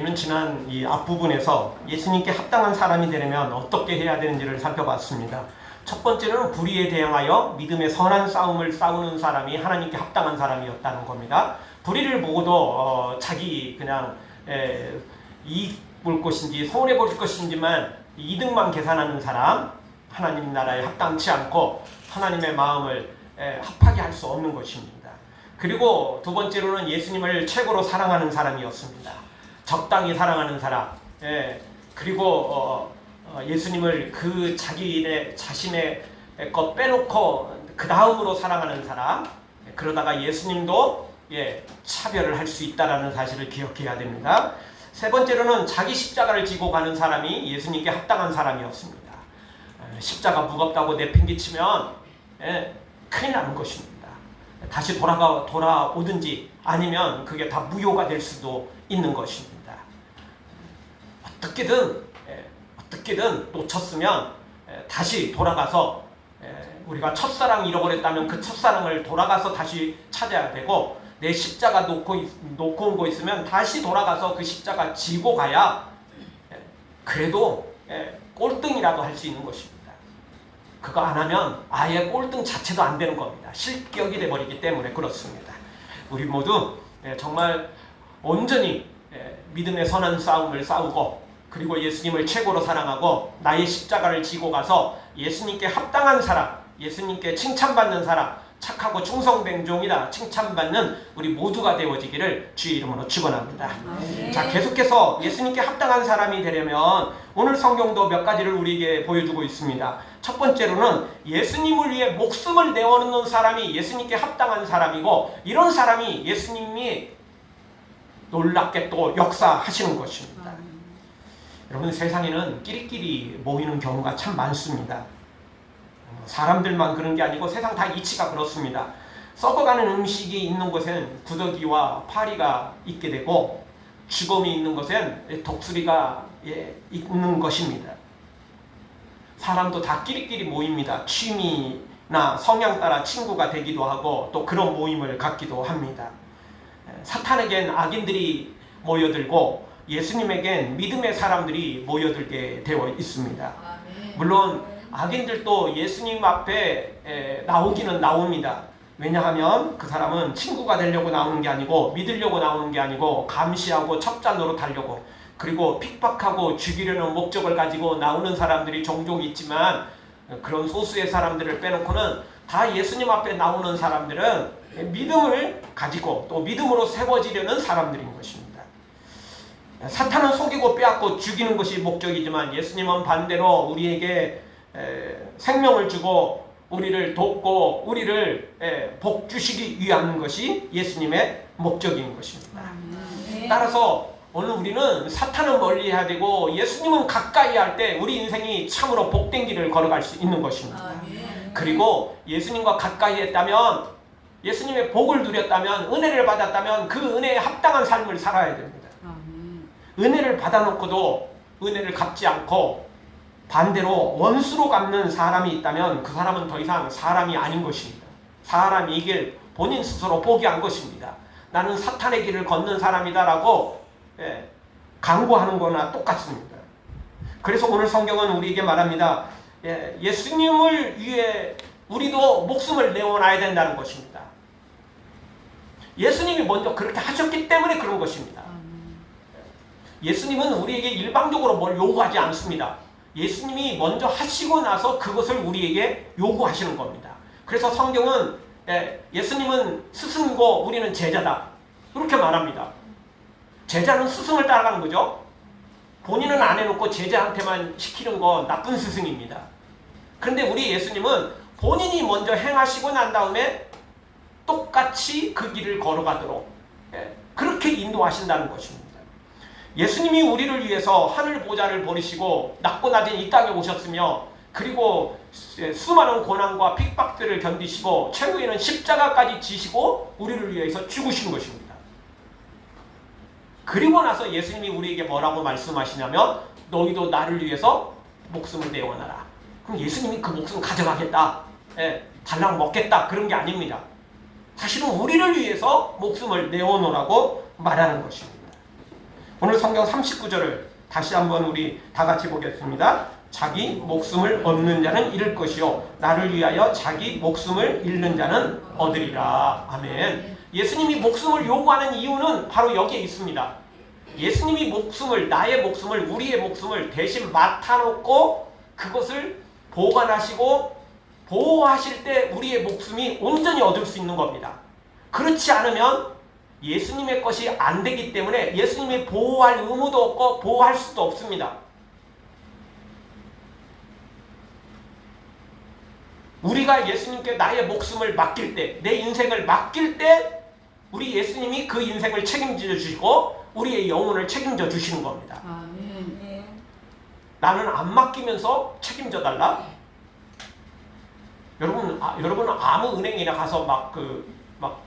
우리는 지난 이 앞부분에서 예수님께 합당한 사람이 되려면 어떻게 해야 되는지를 살펴봤습니다. 첫 번째는 불의에 대항하여 믿음의 선한 싸움을 싸우는 사람이 하나님께 합당한 사람이었다는 겁니다. 불의를 보고도 자기 그냥 이익 볼 것인지 손해 볼 것인지만 이득만 계산하는 사람, 하나님 나라에 합당치 않고 하나님의 마음을 합하게 할 수 없는 것입니다. 그리고 두 번째로는 예수님을 최고로 사랑하는 사람이었습니다. 적당히 사랑하는 사람, 그리고 예수님을 그 자신의 것 빼놓고 그 다음으로 사랑하는 사람, 그러다가 예수님도 차별을 할 수 있다는 사실을 기억해야 됩니다. 세 번째로는 자기 십자가를 지고 가는 사람이 예수님께 합당한 사람이었습니다. 십자가 무겁다고 내팽개치면 큰일 나는 것입니다. 다시 돌아오든지 아니면 그게 다 무효가 될 수도 있는 것입니다. 어떻게든 놓쳤으면 다시 돌아가서 우리가 잃어버렸다면 그 첫사랑을 돌아가서 다시 찾아야 되고, 내 십자가 놓고 온 거 있으면 다시 돌아가서 그 십자가 지고 가야 그래도 꼴등이라도 할 수 있는 것입니다. 그거 안 하면 아예 꼴등 자체도 안 되는 겁니다. 실격이 돼버리기 때문에 그렇습니다. 우리 모두 정말 온전히 믿음의 선한 싸움을 싸우고, 그리고 예수님을 최고로 사랑하고 나의 십자가를 지고 가서 예수님께 합당한 사람, 예수님께 칭찬받는 사람, 착하고 충성된 종이다 칭찬받는 우리 모두가 되어지기를 주의 이름으로 축원합니다. 자, 계속해서 예수님께 합당한 사람이 되려면 오늘 성경도 몇 가지를 우리에게 보여주고 있습니다. 첫 번째로는 예수님을 위해 목숨을 내어놓는 사람이 예수님께 합당한 사람이고, 이런 사람이 예수님이 놀랍게 또 역사하시는 것입니다. 여러분, 세상에는 끼리끼리 모이는 경우가 참 많습니다. 사람들만 그런 게 아니고 세상 다 이치가 그렇습니다. 썩어가는 음식이 있는 곳엔 구더기와 파리가 있게 되고, 죽음이 있는 곳엔 독수리가 있는 것입니다. 사람도 다 끼리끼리 모입니다. 취미나 성향 따라 친구가 되기도 하고 또 그런 모임을 갖기도 합니다. 사탄에겐 악인들이 모여들고 예수님에겐 믿음의 사람들이 모여들게 되어 있습니다. 물론 악인들도 예수님 앞에 나오기는 나옵니다. 왜냐하면 그 사람은 친구가 되려고 나오는 게 아니고, 믿으려고 나오는 게 아니고, 감시하고 첩자 노릇하려고, 그리고 핍박하고 죽이려는 목적을 가지고 나오는 사람들이 종종 있지만, 그런 소수의 사람들을 빼놓고는 다 예수님 앞에 나오는 사람들은 믿음을 가지고 또 믿음으로 세워지려는 사람들인 것입니다. 사탄은 속이고 빼앗고 죽이는 것이 목적이지만, 예수님은 반대로 우리에게 생명을 주고 우리를 돕고 우리를 복 주시기 위한 것이 예수님의 목적인 것입니다. 따라서 오늘 우리는 사탄은 멀리해야 되고 예수님은 가까이 할 때 우리 인생이 참으로 복된 길을 걸어갈 수 있는 것입니다. 그리고 예수님과 가까이 했다면, 예수님의 복을 누렸다면, 은혜를 받았다면 그 은혜에 합당한 삶을 살아야 됩니다. 은혜를 받아놓고도 은혜를 갚지 않고 반대로 원수로 갚는 사람이 있다면 그 사람은 더 이상 사람이 아닌 것입니다. 사람이 이 길 본인 스스로 포기한 것입니다. 나는 사탄의 길을 걷는 사람이다라고 강구하는 거나 똑같습니다. 그래서 오늘 성경은 우리에게 말합니다. 예수님을 위해 우리도 목숨을 내어놔야 된다는 것입니다. 예수님이 먼저 그렇게 하셨기 때문에 그런 것입니다. 예수님은 우리에게 일방적으로 뭘 요구하지 않습니다. 예수님이 먼저 하시고 나서 그것을 우리에게 요구하시는 겁니다. 그래서 성경은 예수님은 스승이고 우리는 제자다, 이렇게 말합니다. 제자는 스승을 따라가는 거죠. 본인은 안 해놓고 제자한테만 시키는 건 나쁜 스승입니다. 그런데 우리 예수님은 본인이 먼저 행하시고 난 다음에 똑같이 그 길을 걸어가도록 그렇게 인도하신다는 것입니다. 예수님이 우리를 위해서 하늘 보좌를 버리시고 낮고 낮은 이 땅에 오셨으며, 그리고 수많은 고난과 핍박들을 견디시고 최후에는 십자가까지 지시고 우리를 위해서 죽으신 것입니다. 그리고 나서 예수님이 우리에게 뭐라고 말씀하시냐면, 너희도 나를 위해서 목숨을 내어놔라. 그럼 예수님이 그 목숨 가져가겠다, 달랑 먹겠다, 그런 게 아닙니다. 사실은 우리를 위해서 목숨을 내어놓으라고 말하는 것입니다. 오늘 성경 39절을 다시 한번 우리 다 같이 보겠습니다. 자기 목숨을 얻는 자는 잃을 것이요 나를 위하여 자기 목숨을 잃는 자는 얻으리라. 아멘. 예수님이 목숨을 요구하는 이유는 바로 여기에 있습니다. 예수님이 목숨을, 나의 목숨을, 우리의 목숨을 대신 맡아놓고 그것을 보관하시고 보호하실 때 우리의 목숨이 온전히 얻을 수 있는 겁니다. 그렇지 않으면 예수님의 것이 안 되기 때문에 예수님이 보호할 의무도 없고 보호할 수도 없습니다. 우리가 예수님께 나의 목숨을 맡길 때, 내 인생을 맡길 때 우리 예수님이 그 인생을 책임져 주시고 우리의 영혼을 책임져 주시는 겁니다. 아멘. 나는 안 맡기면서 책임져 달라? 여러분은 아무 은행이나 가서 막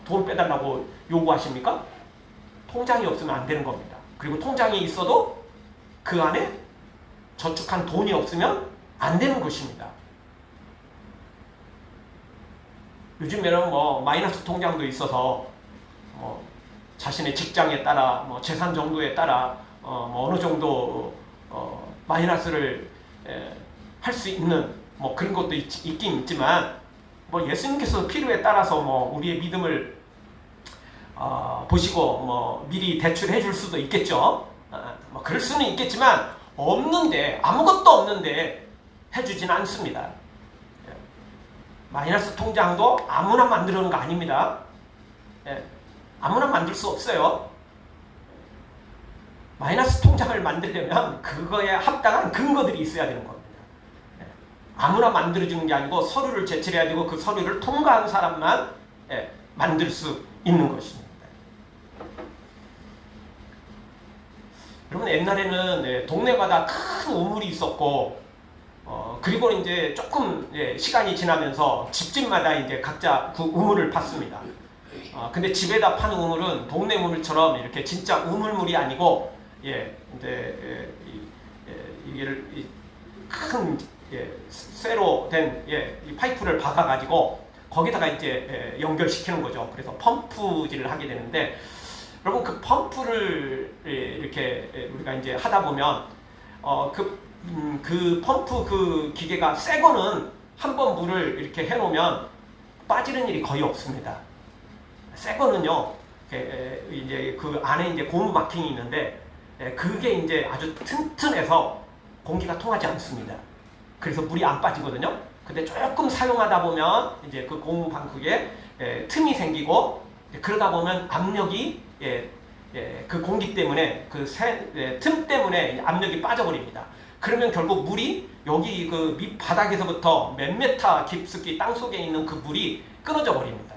돈 빼달라고 요구하십니까? 통장이 없으면 안 되는 겁니다. 그리고 통장이 있어도 그 안에 저축한 돈이 없으면 안 되는 것입니다. 요즘에는 마이너스 통장도 있어서 자신의 직장에 따라 재산 정도에 따라 어느 정도 마이너스를 할 수 있는 그런 것도 있긴 있지만 예수님께서 필요에 따라서 우리의 믿음을 보시고 미리 대출해 줄 수도 있겠죠. 그럴 수는 있겠지만 없는데, 아무것도 없는데 해주진 않습니다. 마이너스 통장도 아무나 만드는 거 아닙니다. 아무나 만들 수 없어요. 마이너스 통장을 만들려면 그거에 합당한 근거들이 있어야 되는 겁니다. 아무나 만들어주는 게 아니고 서류를 제출해야 되고 그 서류를 통과한 사람만 만들 수 있는 것입니다. 여러분, 옛날에는 동네마다 큰 우물이 있었고 그리고 이제 조금 시간이 지나면서 집집마다 이제 각자 그 우물을 팠습니다. 근데 집에다 파는 우물은 동네 우물처럼 이렇게 진짜 우물물이 아니고 이제 이게를 큰 쇠로 된 이 파이프를 박아가지고 거기다가 이제 연결시키는 거죠. 그래서 펌프질을 하게 되는데, 여러분, 그 펌프를 이렇게 우리가 이제 하다 보면 그 펌프 그 기계가 새 거는 한번 물을 이렇게 해놓으면 빠지는 일이 거의 없습니다. 새 거는요, 이제 그 안에 이제 고무 마킹이 있는데 그게 이제 아주 튼튼해서 공기가 통하지 않습니다. 그래서 물이 안 빠지거든요. 근데 조금 사용하다 보면 이제 그 고무 방크에 틈이 생기고, 그러다 보면 압력이 그 공기 때문에 틈 때문에 압력이 빠져버립니다. 그러면 결국 물이 여기 그 밑바닥에서부터 몇 메타 깊숙이 땅속에 있는 그 물이 끊어져 버립니다.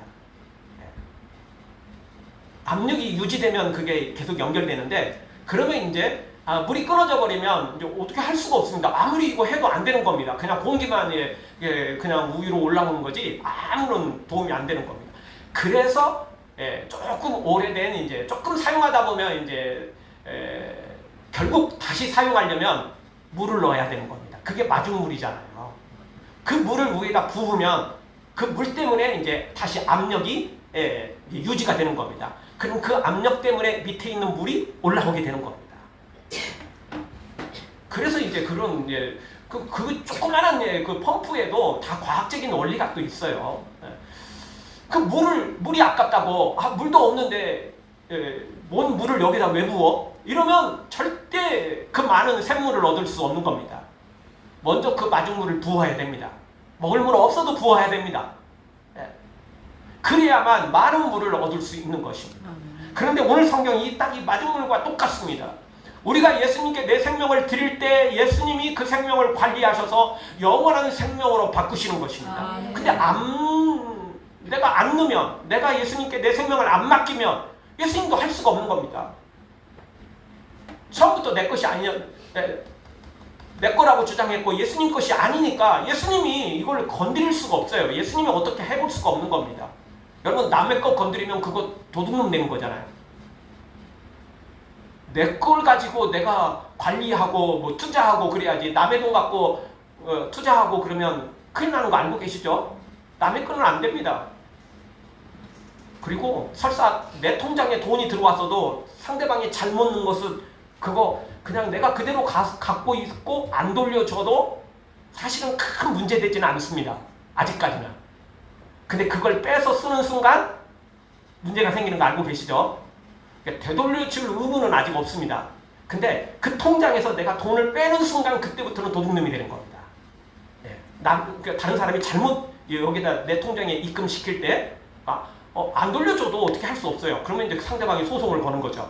압력이 유지되면 그게 계속 연결되는데, 그러면 이제 물이 끊어져 버리면 이제 어떻게 할 수가 없습니다. 아무리 이거 해도 안 되는 겁니다. 그냥 공기만 그냥 위로 올라오는 거지 아무런 도움이 안 되는 겁니다. 그래서 조금 오래된 이제 조금 사용하다 보면 이제 결국 다시 사용하려면 물을 넣어야 되는 겁니다. 그게 마중물이잖아요. 그 물을 위에다 부으면 그 물 때문에 이제 다시 압력이 유지가 되는 겁니다. 그럼 그 압력 때문에 밑에 있는 물이 올라오게 되는 겁니다. 그래서 이제 그런 그 조그만한 그 펌프에도 다 과학적인 원리가 또 있어요. 그 물이 아깝다고 물도 없는데 뭔 물을 여기다 왜 부어? 이러면 절대 그 많은 샘물을 얻을 수 없는 겁니다. 먼저 그 마중물을 부어야 됩니다. 먹을 물 없어도 부어야 됩니다. 그래야만 많은 물을 얻을 수 있는 것입니다. 그런데 오늘 성경이 딱 이 마중물과 똑같습니다. 우리가 예수님께 내 생명을 드릴 때 예수님이 그 생명을 관리하셔서 영원한 생명으로 바꾸시는 것입니다. 근데 내가 안 넣으면, 내가 예수님께 내 생명을 안 맡기면 예수님도 할 수가 없는 겁니다. 처음부터 내 것이 아니냐, 내 거라고 주장했고 예수님 것이 아니니까 예수님이 이걸 건드릴 수가 없어요. 예수님이 어떻게 해볼 수가 없는 겁니다. 여러분, 남의 것 건드리면 그거 도둑놈 되는 거잖아요. 내 걸 가지고 내가 관리하고 투자하고 그래야지. 남의 돈 갖고 투자하고 그러면 큰일 나는 거 알고 계시죠? 남의 거는 안 됩니다. 그리고 설사 내 통장에 돈이 들어왔어도 상대방이 잘못 넣은 것을 그거 그냥 내가 그대로 갖고 있고 안 돌려줘도 사실은 큰 문제 되지는 않습니다. 아직까지는. 근데 그걸 빼서 쓰는 순간 문제가 생기는 거 알고 계시죠? 그러니까 되돌려줄 의무는 아직 없습니다. 근데 그 통장에서 내가 돈을 빼는 순간 그때부터는 도둑놈이 되는 겁니다. 예. 그러니까 다른 사람이 잘못 여기다 내 통장에 입금시킬 때 안 돌려줘도 어떻게 할 수 없어요. 그러면 이제 상대방이 소송을 거는 거죠.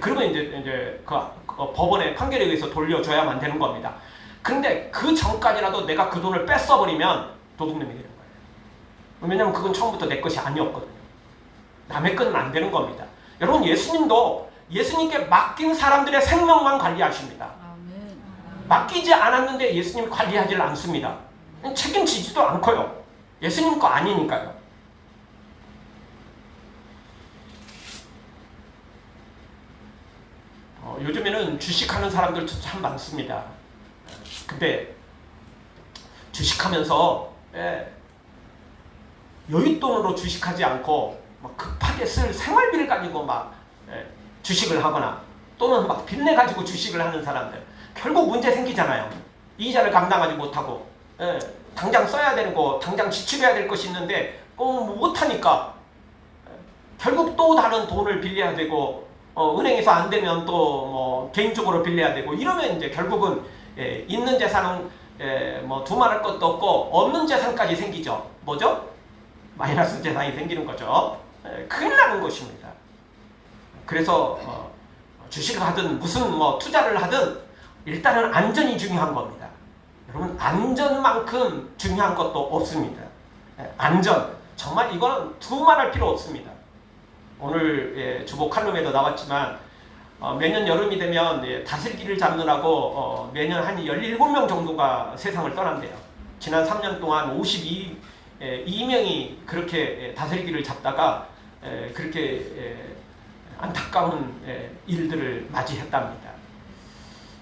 그러면 이제 그 법원의 판결에 의해서 돌려줘야만 되는 겁니다. 그런데 그 전까지라도 내가 그 돈을 뺏어버리면 도둑놈이 되는 거예요. 왜냐하면 그건 처음부터 내 것이 아니었거든요. 남의 것은 안 되는 겁니다. 여러분, 예수님도 예수님께 맡긴 사람들의 생명만 관리하십니다. 맡기지 않았는데 예수님이 관리하지 않습니다. 책임지지도 않고요. 예수님 거 아니니까요. 요즘에는 주식하는 사람들도 참 많습니다. 근데 주식하면서 여윳돈으로 주식하지 않고 막 급하게 쓸 생활비를 가지고 막 주식을 하거나 또는 막 빚내 가지고 주식을 하는 사람들, 결국 문제 생기잖아요. 이자를 감당하지 못하고 당장 써야 되는 거, 당장 지출해야 될 것이 있는데 못하니까 결국 또 다른 돈을 빌려야 되고 은행에서 안 되면 또 뭐 개인적으로 빌려야 되고 이러면 이제 결국은 있는 재산은 뭐 두말할 것도 없고 없는 재산까지 생기죠. 뭐죠? 마이너스 재산이 생기는 거죠. 큰일 나는 것입니다. 그래서 주식을 하든 무슨 뭐 투자를 하든 일단은 안전이 중요한 겁니다. 여러분, 안전만큼 중요한 것도 없습니다. 안전, 정말 이거는 두말할 필요 없습니다. 오늘 주보 칼럼에도 나왔지만 매년 여름이 되면 다슬기를 잡느라고 매년 한 17명 정도가 세상을 떠난대요. 지난 3년 동안 52명이 그렇게 다슬기를 잡다가 그렇게 안타까운 일들을 맞이했답니다.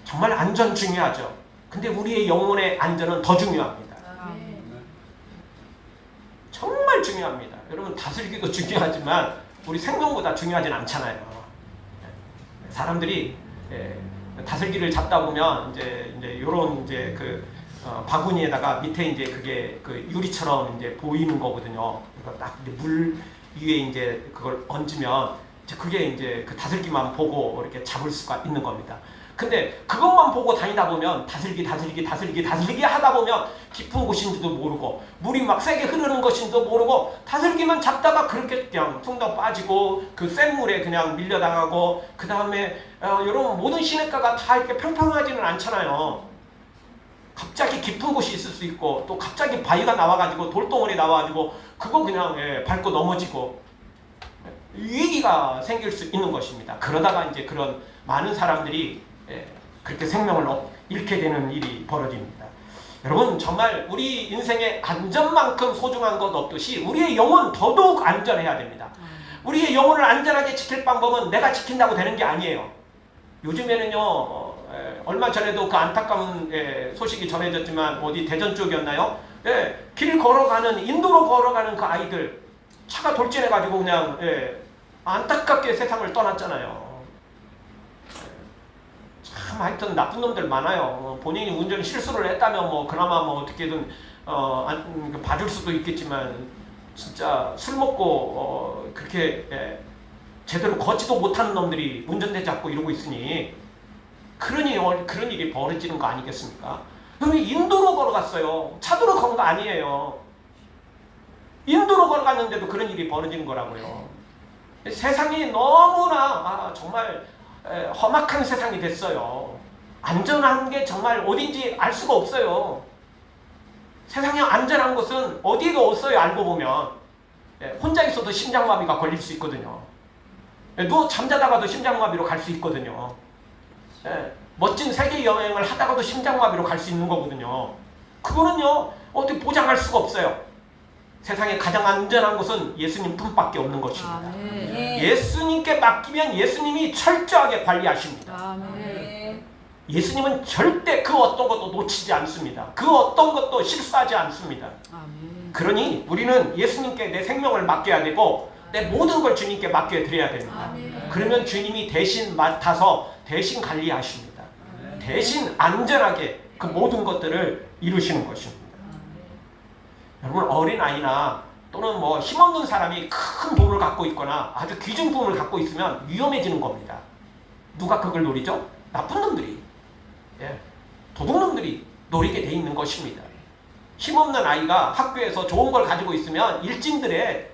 정말 안전 중요하죠. 근데 우리의 영혼의 안전은 더 중요합니다. 정말 중요합니다. 여러분, 다슬기도 중요하지만 우리 생명보다 중요하진 않잖아요. 사람들이 다슬기를 잡다 보면 이제 요런 그 바구니에다가 밑에 이제 그게 그 유리처럼 이제 보이는 거거든요. 그래서 딱 물 위에 이제 그걸 얹으면 그게 이제 그 다슬기만 보고 이렇게 잡을 수가 있는 겁니다. 근데 그것만 보고 다니다 보면 다슬기 하다 보면 깊은 곳인지도 모르고 물이 막 세게 흐르는 것인지도 모르고 다슬기만 잡다가 그렇게 그냥 퉁당 빠지고 그 센 물에 그냥 밀려나가고 그 다음에 여러분, 모든 시냇가가 다 이렇게 평평하지는 않잖아요. 갑자기 깊은 곳이 있을 수 있고 또 갑자기 바위가 나와가지고 돌덩어리 나와가지고 그거 그냥 밟고 넘어지고 위기가 생길 수 있는 것입니다. 그러다가 이제 그런 많은 사람들이 그렇게 생명을 잃게 되는 일이 벌어집니다. 여러분, 정말 우리 인생의 안전만큼 소중한 것 없듯이 우리의 영혼 더더욱 안전해야 됩니다. 우리의 영혼을 안전하게 지킬 방법은 내가 지킨다고 되는 게 아니에요. 요즘에는요, 얼마 전에도 그 안타까운 소식이 전해졌지만 어디 대전 쪽이었나요? 길 걸어가는, 인도로 걸어가는 그 아이들 차가 돌진해가지고 그냥 안타깝게 세상을 떠났잖아요. 참 하여튼 나쁜 놈들 많아요. 본인이 운전 실수를 했다면 뭐 그나마 뭐 어떻게든 봐줄 수도 있겠지만 진짜 술 먹고 그렇게 제대로 걷지도 못하는 놈들이 운전대 잡고 이러고 있으니 그런 일이 벌어지는 거 아니겠습니까? 그러면 인도로 걸어갔어요. 차도로 건 거 아니에요. 인도로 걸어갔는데도 그런 일이 벌어지는 거라고요. 세상이 너무나 정말 험악한 세상이 됐어요. 안전한 게 정말 어딘지 알 수가 없어요. 세상에 안전한 곳은 어디에도 없어요. 알고 보면 혼자 있어도 심장마비가 걸릴 수 있거든요. 누워 잠자다가도 심장마비로 갈 수 있거든요. 멋진 세계 여행을 하다가도 심장마비로 갈 수 있는 거거든요. 그거는요, 어떻게 보장할 수가 없어요. 세상에 가장 안전한 곳은 예수님 품밖에 없는 것입니다. 예수님께 맡기면 예수님이 철저하게 관리하십니다. 예수님은 절대 그 어떤 것도 놓치지 않습니다. 그 어떤 것도 실수하지 않습니다. 그러니 우리는 예수님께 내 생명을 맡겨야 되고 내 모든 걸 주님께 맡겨드려야 됩니다. 그러면 주님이 대신 맡아서 대신 관리하십니다. 대신 안전하게 그 모든 것들을 이루시는 것입니다. 여러분, 어린아이나 또는 뭐 힘없는 사람이 큰 돈을 갖고 있거나 아주 귀중품을 갖고 있으면 위험해지는 겁니다. 누가 그걸 노리죠? 나쁜 놈들이, 도둑놈들이 노리게 돼 있는 것입니다. 힘없는 아이가 학교에서 좋은 걸 가지고 있으면 일진들의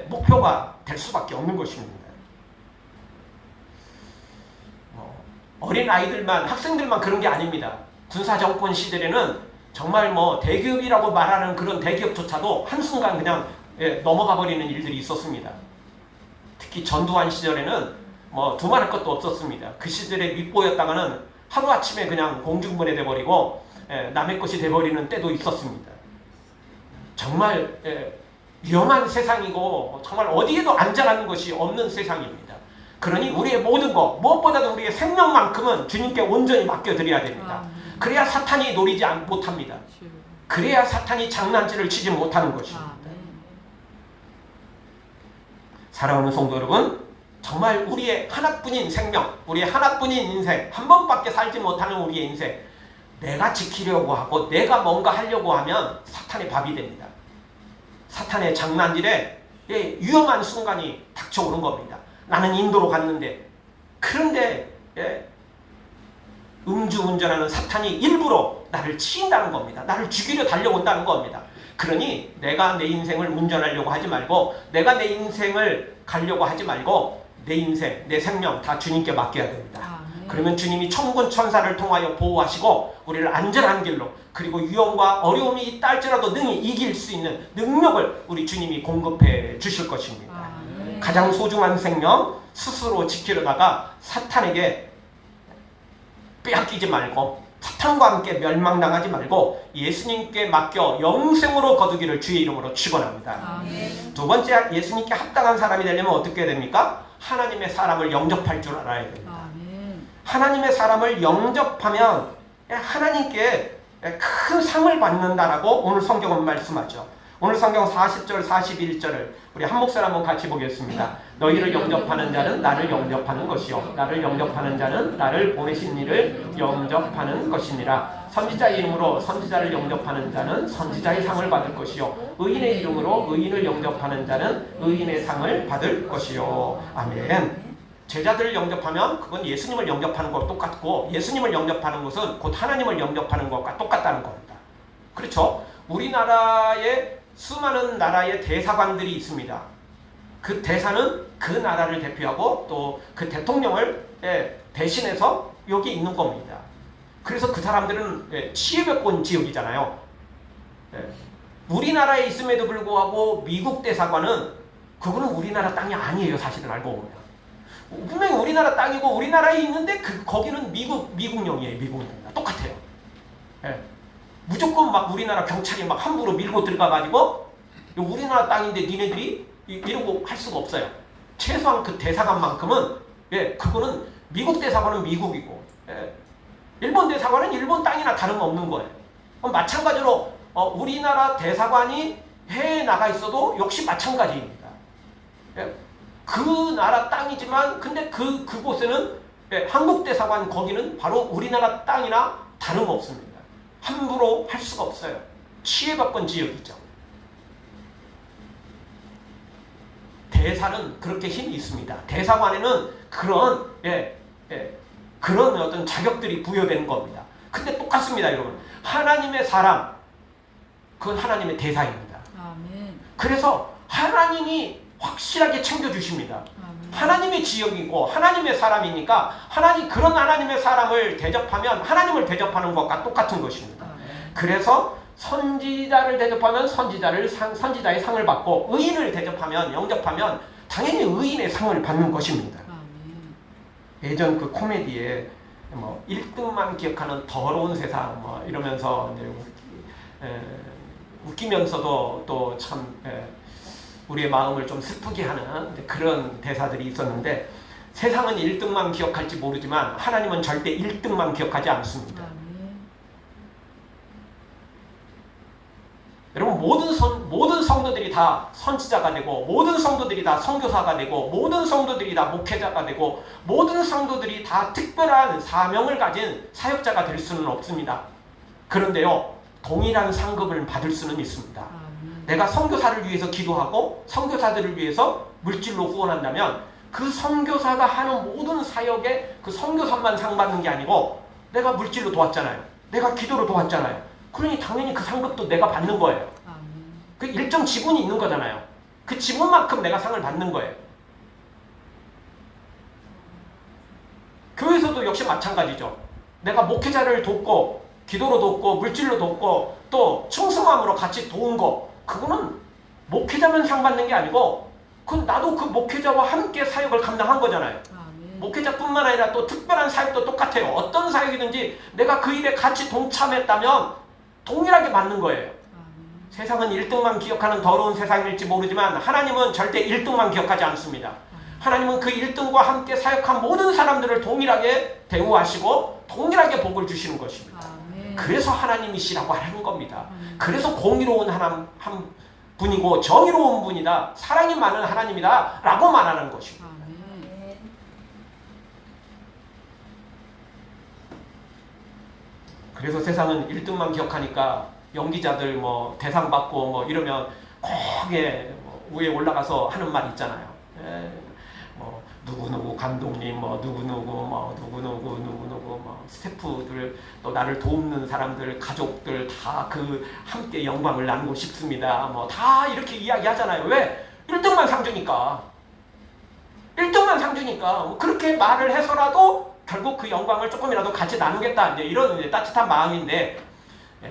목표가 될 수밖에 없는 것입니다. 어린 아이들만, 학생들만 그런 게 아닙니다. 군사정권 시절에는 정말 뭐 대기업이라고 말하는 그런 대기업조차도 한순간 그냥 넘어가 버리는 일들이 있었습니다. 특히 전두환 시절에는 뭐 두말할 것도 없었습니다. 그 시절에 윗보였다가는 하루아침에 그냥 공중분해 돼버리고 남의 것이 돼버리는 때도 있었습니다. 정말 위험한 세상이고 정말 어디에도 안전한 것이 없는 세상입니다. 그러니 우리의 모든 것, 무엇보다도 우리의 생명만큼은 주님께 온전히 맡겨드려야 됩니다. 그래야 사탄이 노리지 못합니다. 그래야 사탄이 장난질을 치지 못하는 것입니다. 사랑하는 성도 여러분, 정말 우리의 하나뿐인 생명, 우리의 하나뿐인 인생, 한 번밖에 살지 못하는 우리의 인생, 내가 지키려고 하고 내가 뭔가 하려고 하면 사탄의 밥이 됩니다. 사탄의 장난질에 위험한 순간이 닥쳐오는 겁니다. 나는 인도로 갔는데, 그런데 음주운전하는 사탄이 일부러 나를 치인다는 겁니다. 나를 죽이려 달려온다는 겁니다. 그러니 내가 내 인생을 운전하려고 하지 말고, 내가 내 인생을 가려고 하지 말고, 내 인생, 내 생명 다 주님께 맡겨야 됩니다. 그러면 주님이 천군 천사를 통하여 보호하시고 우리를 안전한 길로, 그리고 위험과 어려움이 있다 할지라도 능히 이길 수 있는 능력을 우리 주님이 공급해 주실 것입니다. 가장 소중한 생명 스스로 지키려다가 사탄에게 빼앗기지 말고, 사탄과 함께 멸망당하지 말고 예수님께 맡겨 영생으로 거두기를 주의 이름으로 축원합니다. 두 번째, 예수님께 합당한 사람이 되려면 어떻게 됩니까? 하나님의 사람을 영접할 줄 알아야 됩니다. 하나님의 사람을 영접하면 하나님께 큰 상을 받는다라고 오늘 성경은 말씀하죠. 오늘 성경 40절 41절을 우리 한 목소리 한번 같이 보겠습니다. 너희를 영접하는 자는 나를 영접하는 것이요, 나를 영접하는 자는 나를 보내신 이를 영접하는 것이니라. 선지자의 이름으로 선지자를 영접하는 자는 선지자의 상을 받을 것이요, 의인의 이름으로 의인을 영접하는 자는 의인의 상을 받을 것이요. 아멘. 제자들을 영접하면 그건 예수님을 영접하는 것과 똑같고, 예수님을 영접하는 것은 곧 하나님을 영접하는 것과 똑같다는 겁니다. 그렇죠? 우리나라에 수많은 나라의 대사관들이 있습니다. 그 대사는 그 나라를 대표하고 또 그 대통령을 대신해서 여기 있는 겁니다. 그래서 그 사람들은 치유받고 지역이잖아요. 우리나라에 있음에도 불구하고 미국 대사관은 그거는 우리나라 땅이 아니에요. 사실은 알고 보면 분명히 우리나라 땅이고 우리나라에 있는데 거기는 미국령이에요. 미국령입니다. 똑같아요. 무조건 막 우리나라 경찰이 막 함부로 밀고 들어가가지고 우리나라 땅인데 니네들이 이러고 할 수가 없어요. 최소한 그 대사관만큼은 그거는 미국 대사관은 미국이고 일본 대사관은 일본 땅이나 다름없는 거예요. 마찬가지로 우리나라 대사관이 해외에 나가 있어도 역시 마찬가지입니다. 그 나라 땅이지만 근데 그곳에는 한국 대사관 거기는 바로 우리나라 땅이나 다름없습니다. 함부로 할 수가 없어요. 치해받은 지역이죠. 대사는 그렇게 힘이 있습니다. 대사관에는 그런 어떤 자격들이 부여되는 겁니다. 근데 똑같습니다, 여러분. 하나님의 사람, 그건 하나님의 대사입니다. 아멘. 그래서 하나님이 확실하게 챙겨주십니다. 아멘. 하나님의 지역이고 하나님의 사람이니까 그런 하나님의 사람을 대접하면 하나님을 대접하는 것과 똑같은 것입니다. 아멘. 그래서 선지자를 대접하면 선지자의 상을 받고, 의인을 대접하면 영접하면 당연히 의인의 상을 받는 것입니다. 아멘. 예전 그 코미디에 1등만 기억하는 더러운 세상 이러면서 웃기면서도 또 참 우리의 마음을 좀 슬프게 하는 그런 대사들이 있었는데, 세상은 1등만 기억할지 모르지만 하나님은 절대 1등만 기억하지 않습니다. 여러분, 그럼 모든 성도들이 다 선지자가 되고, 모든 성도들이 다 선교사가 되고, 모든 성도들이 다 목회자가 되고, 모든 성도들이 다 특별한 사명을 가진 사역자가 될 수는 없습니다. 그런데요, 동일한 상급을 받을 수는 있습니다. 내가 선교사를 위해서 기도하고 선교사들을 위해서 물질로 후원한다면 그 선교사가 하는 모든 사역에 그 선교사만 상 받는 게 아니고 내가 물질로 도왔잖아요. 내가 기도로 도왔잖아요. 그러니 당연히 그 상급도 내가 받는 거예요. 그 일정 지분이 있는 거잖아요. 그 지분만큼 내가 상을 받는 거예요. 교회에서도 역시 마찬가지죠. 내가 목회자를 돕고 기도로 돕고 물질로 돕고 또 충성함으로 같이 도운 거, 그거는 목회자만 상 받는 게 아니고 그건 나도 그 목회자와 함께 사역을 감당한 거잖아요. 목회자뿐만 아니라 또 특별한 사역도 똑같아요. 어떤 사역이든지 내가 그 일에 같이 동참했다면 동일하게 받는 거예요. 세상은 1등만 기억하는 더러운 세상일지 모르지만 하나님은 절대 1등만 기억하지 않습니다. 하나님은 그 1등과 함께 사역한 모든 사람들을 동일하게 대우하시고 동일하게 복을 주시는 것입니다. 그래서 하나님이시라고 하는 겁니다. 그래서 공의로운 한 분이고 정의로운 분이다, 사랑이 많은 하나님이다 라고 말하는 것입니다. 그래서 세상은 1등만 기억하니까 연기자들 뭐 대상 받고 뭐 이러면 꼭 위에 올라가서 하는 말 있잖아요. 뭐 누구누구 감독님, 뭐 누구누구 뭐 누구누구 뭐 스태프들, 또 나를 돕는 사람들, 가족들 다 그 함께 영광을 나누고 싶습니다. 뭐 다 이렇게 이야기하잖아요. 왜? 1등만 상 주니까. 1등만 상 주니까 뭐 그렇게 말을 해서라도 결국 그 영광을 조금이라도 같이 나누겠다, 이제 이런 이제 따뜻한 마음인데,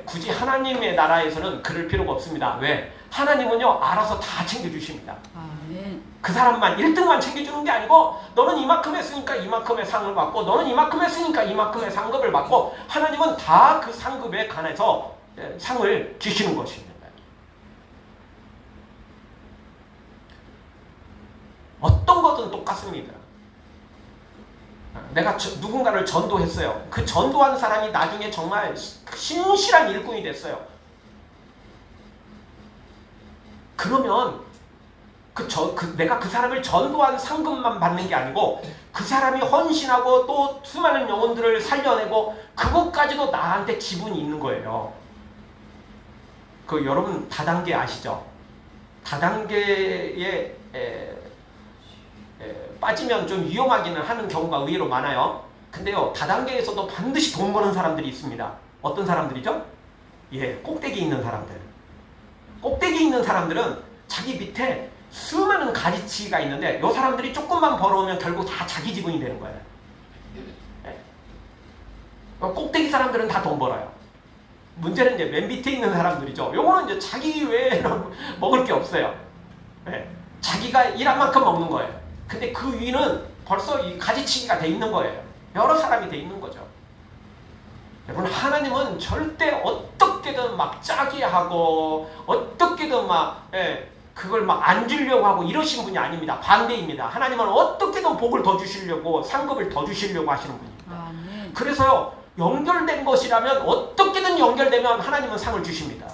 굳이 하나님의 나라에서는 그럴 필요가 없습니다. 왜? 하나님은요 알아서 다 챙겨주십니다. 그 사람만 1등만 챙겨주는 게 아니고 너는 이만큼 했으니까 이만큼의 상을 받고 너는 이만큼 했으니까 이만큼의 상급을 받고, 하나님은 다 그 상급에 관해서 상을 주시는 것입니다. 어떤 것든 똑같습니다. 내가 누군가를 전도했어요. 그 전도한 사람이 나중에 정말 신실한 일꾼이 됐어요. 그러면 내가 그 사람을 전도한 상급만 받는 게 아니고 그 사람이 헌신하고 또 수많은 영혼들을 살려내고 그것까지도 나한테 지분이 있는 거예요. 여러분 다단계 아시죠? 다단계에 빠지면 좀 위험하기는 하는 경우가 의외로 많아요. 근데요, 다단계에서도 반드시 돈 버는 사람들이 있습니다. 어떤 사람들이죠? 꼭대기 있는 사람들. 꼭대기 있는 사람들은 자기 밑에 수많은 가지치기가 있는데 이 사람들이 조금만 벌어오면 결국 다 자기 지분이 되는 거예요. 꼭대기 사람들은 다 돈 벌어요. 문제는 이제 맨 밑에 있는 사람들이죠. 요거는 이제 자기 외에는 먹을 게 없어요. 자기가 일한 만큼 먹는 거예요. 근데 그 위는 벌써 이 가지치기가 돼 있는 거예요. 여러 사람이 돼 있는 거죠. 여러분, 하나님은 절대 어떻게든 막 짜게 하고 어떻게든 그걸 안 주려고 하고 이러신 분이 아닙니다. 반대입니다. 하나님은 어떻게든 복을 더 주시려고, 상급을 더 주시려고 하시는 분입니다. 그래서요, 연결된 것이라면 어떻게든 연결되면 하나님은 상을 주십니다.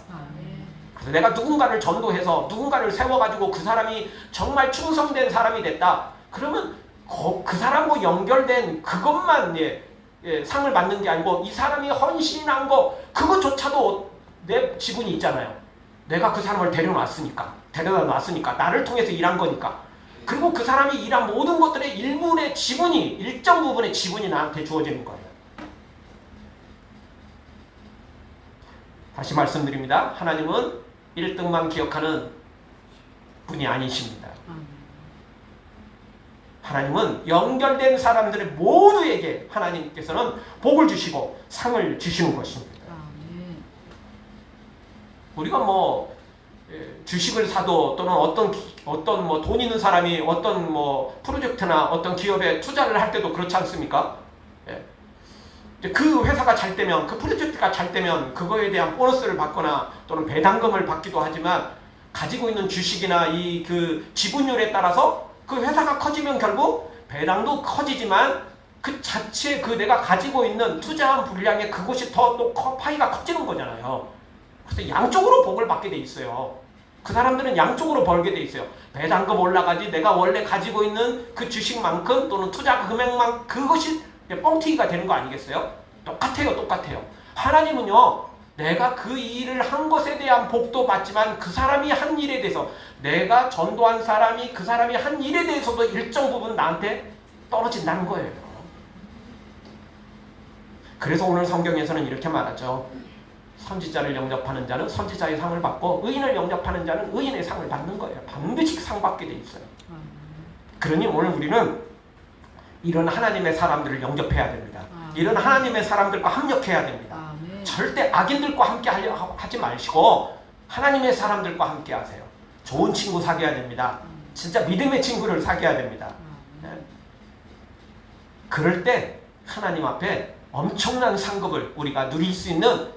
그래서 내가 누군가를 전도해서 누군가를 세워가지고 그 사람이 정말 충성된 사람이 됐다. 그러면 그 사람과 연결된 그것만 상을 받는 게 아니고 이 사람이 헌신한 거 그것조차도 내 지분이 있잖아요. 내가 그 사람을 데려다 놨으니까 나를 통해서 일한 거니까. 그리고 그 사람이 일한 모든 것들의 일부분의 지분이, 일정 부분의 지분이 나한테 주어지는 거예요. 다시 말씀드립니다. 하나님은 1등만 기억하는 분이 아니십니다. 하나님은 연결된 사람들의 모두에게 하나님께서는 복을 주시고 상을 주시는 것입니다. 우리가 주식을 사도 또는 어떤 돈 있는 사람이 어떤 프로젝트나 어떤 기업에 투자를 할 때도 그렇지 않습니까? 그 회사가 잘 되면, 그 프로젝트가 잘 되면 그거에 대한 보너스를 받거나 또는 배당금을 받기도 하지만, 가지고 있는 주식이나 그 지분율에 따라서 그 회사가 커지면 결국 배당도 커지지만 그 자체 내가 가지고 있는 투자한 분량의 그것이 더 또 파이가 커지는 거잖아요. 그래서 양쪽으로 복을 받게 돼 있어요. 그 사람들은 양쪽으로 벌게 돼 있어요. 배당금 올라가지, 내가 원래 가지고 있는 그 주식만큼 또는 투자 금액만 그것이 뻥튀기가 되는 거 아니겠어요? 똑같아요. 똑같아요. 하나님은요, 내가 그 일을 한 것에 대한 복도 받지만 그 사람이 한 일에 대해서, 내가 전도한 사람이 그 사람이 한 일에 대해서도 일정 부분 나한테 떨어진다는 거예요. 그래서 오늘 성경에서는 이렇게 말하죠. 선지자를 영접하는 자는 선지자의 상을 받고 의인을 영접하는 자는 의인의 상을 받는 거예요. 반드시 상 받게 돼 있어요. 그러니 오늘 우리는 이런 하나님의 사람들을 영접해야 됩니다. 이런 하나님의 사람들과 합력해야 됩니다. 절대 악인들과 함께 하지 마시고 하나님의 사람들과 함께 하세요. 좋은 친구 사귀어야 됩니다. 진짜 믿음의 친구를 사귀어야 됩니다. 그럴 때 하나님 앞에 엄청난 상급을 우리가 누릴 수 있는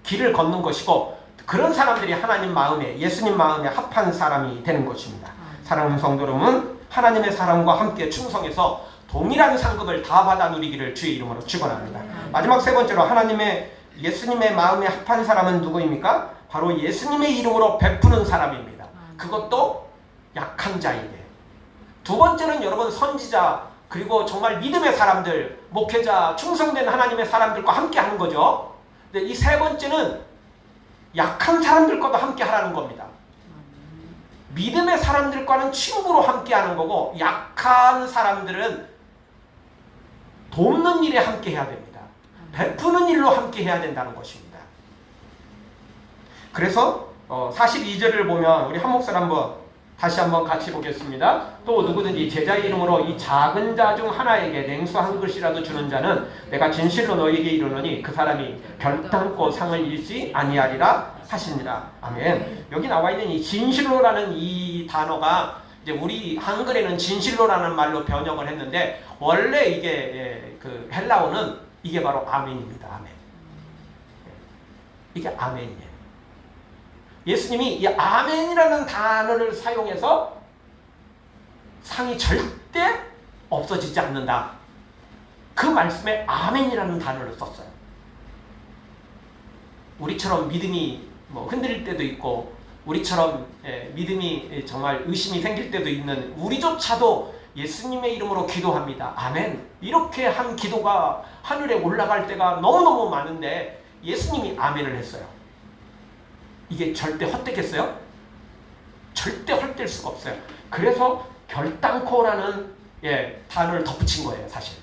길을 걷는 것이고, 그런 사람들이 하나님 마음에, 예수님 마음에 합한 사람이 되는 것입니다. 사랑하는 성도 여러분, 하나님의 사람과 함께 충성해서 동일한 상급을 다 받아 누리기를 주의 이름으로 축원합니다. 마지막 세 번째로 예수님의 마음에 합한 사람은 누구입니까? 바로 예수님의 이름으로 베푸는 사람입니다. 그것도 약한 자에게. 두 번째는 여러분 선지자, 그리고 정말 믿음의 사람들, 목회자, 충성된 하나님의 사람들과 함께 하는 거죠. 근데 이 세 번째는 약한 사람들과도 함께 하라는 겁니다. 믿음의 사람들과는 친구로 함께 하는 거고, 약한 사람들은 돕는 일에 함께 해야 됩니다. 베푸는 일로 함께 해야 된다는 것입니다. 그래서 42절을 보면 우리 한 목소리 다시 한번 같이 보겠습니다. 또 누구든지 제자의 이름으로 이 작은 자 중 하나에게 냉수 한 그릇이라도 주는 자는 내가 진실로 너희에게 이르노니 그 사람이 결단코 상을 잃지 아니하리라 하시니라. 아멘. 여기 나와 있는 이 진실로라는 이 단어가 이제 우리 한글에는 진실로라는 말로 번역을 했는데, 원래 이게 그 헬라어는 이게 바로 아멘입니다. 아멘. 이게 아멘이에요. 예수님이 이 아멘이라는 단어를 사용해서 상이 절대 없어지지 않는다, 그 말씀에 아멘이라는 단어를 썼어요. 우리처럼 믿음이 흔들릴 때도 있고, 우리처럼 믿음이 정말 의심이 생길 때도 있는 우리조차도 예수님의 이름으로 기도합니다. 아멘. 이렇게 한 기도가 하늘에 올라갈 때가 너무너무 많은데 예수님이 아멘을 했어요. 이게 절대 헛되겠어요? 절대 헛될 수가 없어요. 그래서 결단코라는 단어를 덧붙인 거예요, 사실.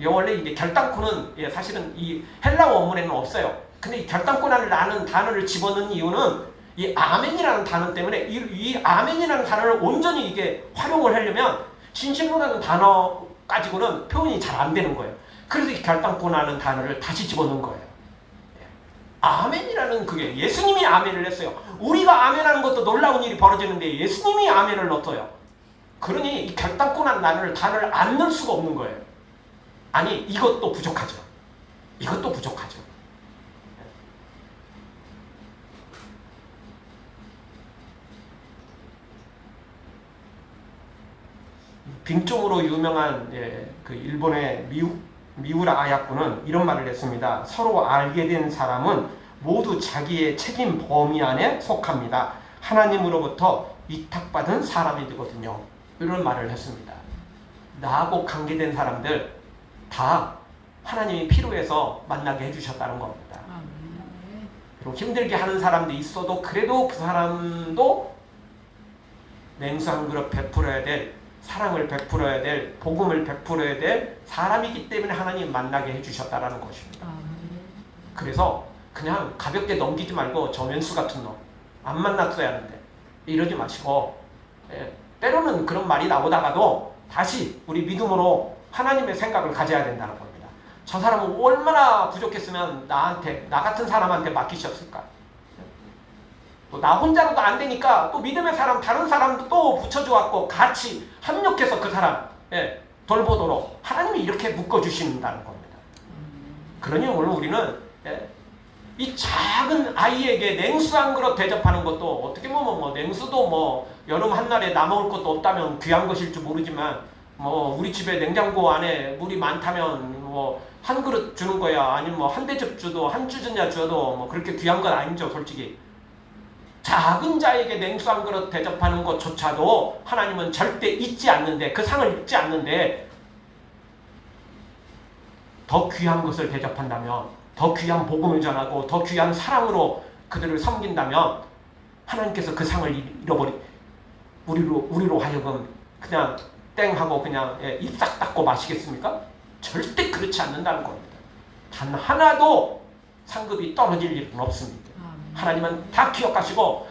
원래 이게 결단코는 사실은 이 헬라어 원문에는 없어요. 근데 이 결단코라는 단어를 집어넣은 이유는 이 아멘이라는 단어 때문에, 이 아멘이라는 단어를 온전히 이게 활용을 하려면 진실로라는 단어 가지고는 표현이 잘 안 되는 거예요. 그래서 이 결단코라는 단어를 다시 집어넣은 거예요. 아멘이라는 그게 예수님이 아멘을 했어요. 우리가 아멘하는 것도 놀라운 일이 벌어지는데 예수님이 아멘을 넣어요. 그러니 이 결단코라는 단어를 안 넣을 수가 없는 거예요. 아니, 이것도 부족하죠. 이것도 부족하죠. 빙종으로 유명한 그 일본의 미우라 아야쿠는 이런 말을 했습니다. 서로 알게 된 사람은 모두 자기의 책임 범위 안에 속합니다. 하나님으로부터 위탁받은 사람이 되거든요. 이런 말을 했습니다. 나하고 관계된 사람들 다 하나님이 필요해서 만나게 해주셨다는 겁니다. 그리고 힘들게 하는 사람도 있어도 그래도 그 사람도 냉수 한 그릇 베풀어야 될, 사랑을 베풀어야 될, 복음을 베풀어야 될 사람이기 때문에 하나님 만나게 해주셨다라는 것입니다. 그래서 그냥 가볍게 넘기지 말고 저 맨수 같은 놈 안 만났어야 하는데 이러지 마시고, 때로는 그런 말이 나오다가도 다시 우리 믿음으로 하나님의 생각을 가져야 된다는 겁니다. 저 사람은 얼마나 부족했으면 나 같은 사람한테 맡기셨을까? 또 나 혼자로도 안 되니까 또 믿음의 사람, 다른 사람도 또 붙여주었고 같이 합력해서 그 사람 돌보도록 하나님이 이렇게 묶어주신다는 겁니다. 그러니 오늘 우리는 이 작은 아이에게 냉수 한 그릇 대접하는 것도, 어떻게 보면 냉수도 여름 한날에 남아올 것도 없다면 귀한 것일 줄 모르지만, 우리 집에 냉장고 안에 물이 많다면 뭐 한 그릇 주는 거야 아니면 뭐 한 대접 주도 한 주전야 줘도 뭐 그렇게 귀한 건 아니죠. 솔직히 작은 자에게 냉수 한 그릇 대접하는 것조차도 하나님은 절대 잊지 않는데, 그 상을 잊지 않는데, 더 귀한 것을 대접한다면, 더 귀한 복음을 전하고 더 귀한 사랑으로 그들을 섬긴다면 하나님께서 그 상을 우리로 하여금 그냥 땡하고 그냥 입 싹 닫고 마시겠습니까? 절대 그렇지 않는다는 겁니다. 단 하나도 상급이 떨어질 일은 없습니다. 하나님은 다 기억하시고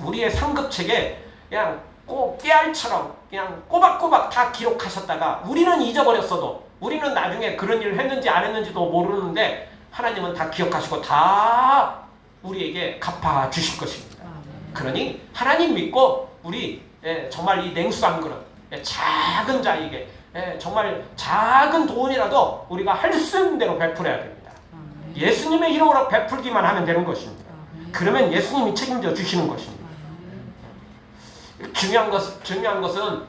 우리의 상급책에 그냥 깨알처럼 그냥 꼬박꼬박 다 기록하셨다가 우리는 잊어버렸어도, 우리는 나중에 그런 일을 했는지 안 했는지도 모르는데 하나님은 다 기억하시고 다 우리에게 갚아 주실 것입니다. 그러니 하나님 믿고 우리 정말 이 냉수 한 그릇, 작은 자에게 정말 작은 돈이라도 우리가 할 수 있는 대로 베풀어야 됩니다. 예수님의 이름으로 베풀기만 하면 되는 것입니다. 그러면 예수님이 책임져 주시는 것입니다. 중요한 것은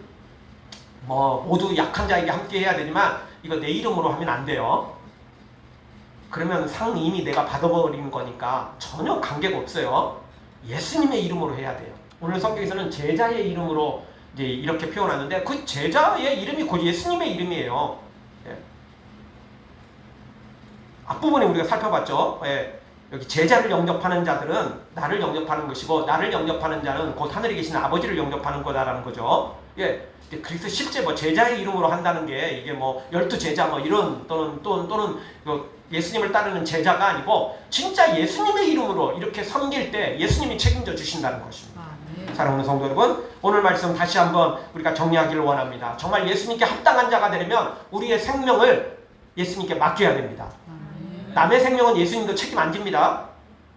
뭐 모두 약한 자에게 함께 해야 되지만 이거 내 이름으로 하면 안 돼요. 그러면 상 이미 내가 받아버린 거니까 전혀 관계가 없어요. 예수님의 이름으로 해야 돼요. 오늘 성경에서는 제자의 이름으로 이제 이렇게 표현하는데 그 제자의 이름이 곧 예수님의 이름이에요. 앞부분에 우리가 살펴봤죠. 여기 제자를 영접하는 자들은 나를 영접하는 것이고 나를 영접하는 자는 곧 하늘에 계신 아버지를 영접하는 거다라는 거죠. 그래서 실제 뭐 제자의 이름으로 한다는 게 이게 뭐 12제자 뭐 이런 또는 예수님을 따르는 제자가 아니고 진짜 예수님의 이름으로 이렇게 섬길 때 예수님이 책임져 주신다는 것입니다. 사랑하는 성도 여러분, 오늘 말씀 다시 한번 우리가 정리하기를 원합니다. 정말 예수님께 합당한 자가 되려면 우리의 생명을 예수님께 맡겨야 됩니다. 남의 생명은 예수님도 책임 안 집니다.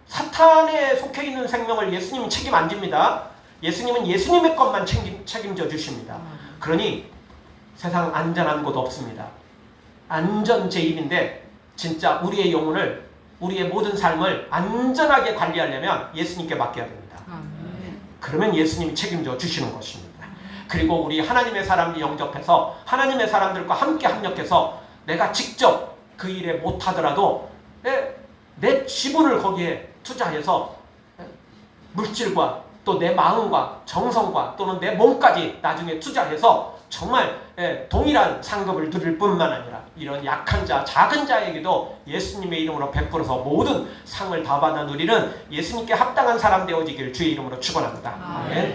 사탄에 속해 있는 생명을 예수님이 책임 안 집니다. 예수님은 예수님의 것만 책임져 주십니다. 그러니 세상 안전한 곳 없습니다. 안전 제일인데 진짜 우리의 영혼을, 우리의 모든 삶을 안전하게 관리하려면 예수님께 맡겨야 됩니다. 그러면 예수님이 책임져 주시는 것입니다. 그리고 우리 하나님의 사람들 영접해서 하나님의 사람들과 함께 합력해서 내가 직접 그 일에 못하더라도 내 지분을 거기에 투자해서 물질과 또 내 마음과 정성과 또는 내 몸까지 나중에 투자해서 정말 동일한 상급을 누릴 뿐만 아니라 이런 약한 자, 작은 자에게도 예수님의 이름으로 베풀어서 모든 상을 다 받아 누리는 예수님께 합당한 사람 되어지길 주의 이름으로 축원합니다. 아멘.